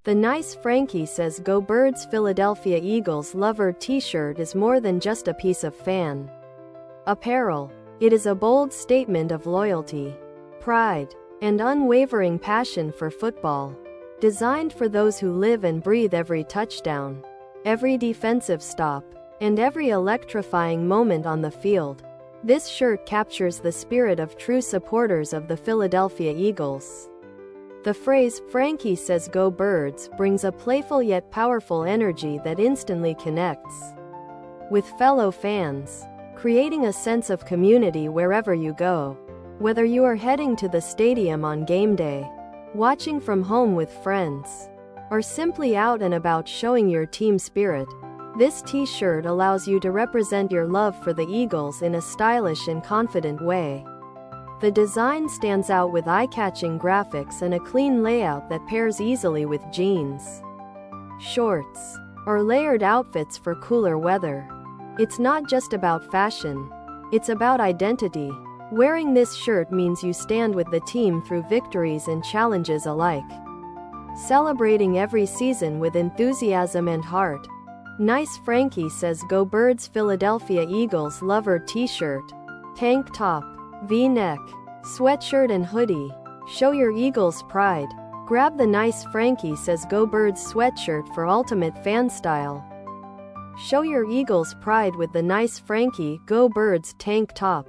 The nice Frankie Says Go Birds Philadelphia Eagles Lover t-shirt is more than just a piece of fan apparel. It is a bold statement of loyalty, pride, and unwavering passion for football. Designed for those who live and breathe every touchdown, every defensive stop, and every electrifying moment on the field, this shirt captures the spirit of true supporters of the Philadelphia Eagles. The phrase, "Frankie Says Go Birds," brings a playful yet powerful energy that instantly connects with fellow fans, creating a sense of community wherever you go. Whether you are heading to the stadium on game day, watching from home with friends, or simply out and about showing your team spirit, this t-shirt allows you to represent your love for the Eagles in a stylish and confident way. The design stands out with eye-catching graphics and a clean layout that pairs easily with jeans, shorts, or layered outfits for cooler weather. It's not just about fashion, it's about identity. Wearing this shirt means you stand with the team through victories and challenges alike, celebrating every season with enthusiasm and heart. Nice Frankie Says Go Birds Philadelphia Eagles Lover t-shirt, tank top, V-neck, sweatshirt and hoodie. Show your Eagles pride. Grab the Nice Frankie Says Go Birds sweatshirt for ultimate fan style. Show your Eagles pride with the Nice Frankie Go Birds tank top.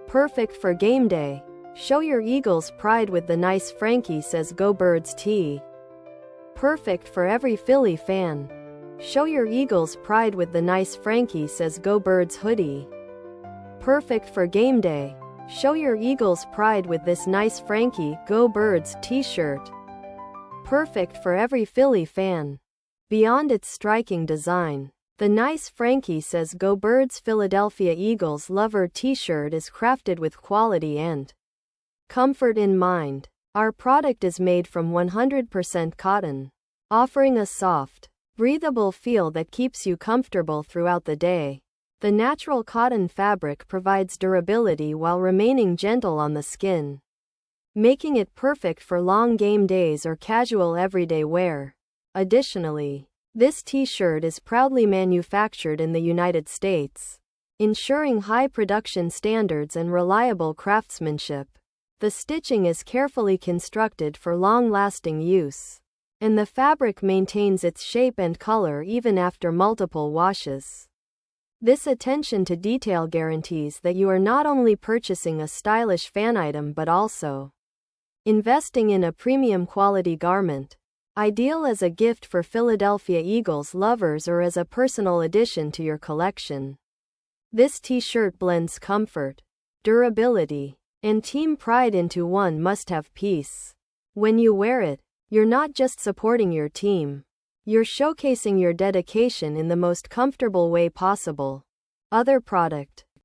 Perfect for game day. Show your Eagles pride with the Nice Frankie Says Go Birds tee. Perfect for every Philly fan. Show your Eagles pride with the Nice Frankie Says Go Birds hoodie. Perfect for game day. Show your Eagles pride with this Nice Frankie Go Birds t-shirt. Perfect for every Philly fan. Beyond its striking design, the Nice Frankie Says Go Birds Philadelphia Eagles Lover t-shirt is crafted with quality and comfort in mind. Our product is made from 100% cotton, offering a soft, breathable feel that keeps you comfortable throughout the day. The natural cotton fabric provides durability while remaining gentle on the skin, making it perfect for long game days or casual everyday wear. Additionally, this t-shirt is proudly manufactured in the United States, ensuring high production standards and reliable craftsmanship. The stitching is carefully constructed for long-lasting use, and the fabric maintains its shape and color even after multiple washes. This attention to detail guarantees that you are not only purchasing a stylish fan item but also investing in a premium quality garment, ideal as a gift for Philadelphia Eagles lovers or as a personal addition to your collection. This t-shirt blends comfort, durability, and team pride into one must-have piece. When you wear it, you're not just supporting your team, you're showcasing your dedication in the most comfortable way possible. Other product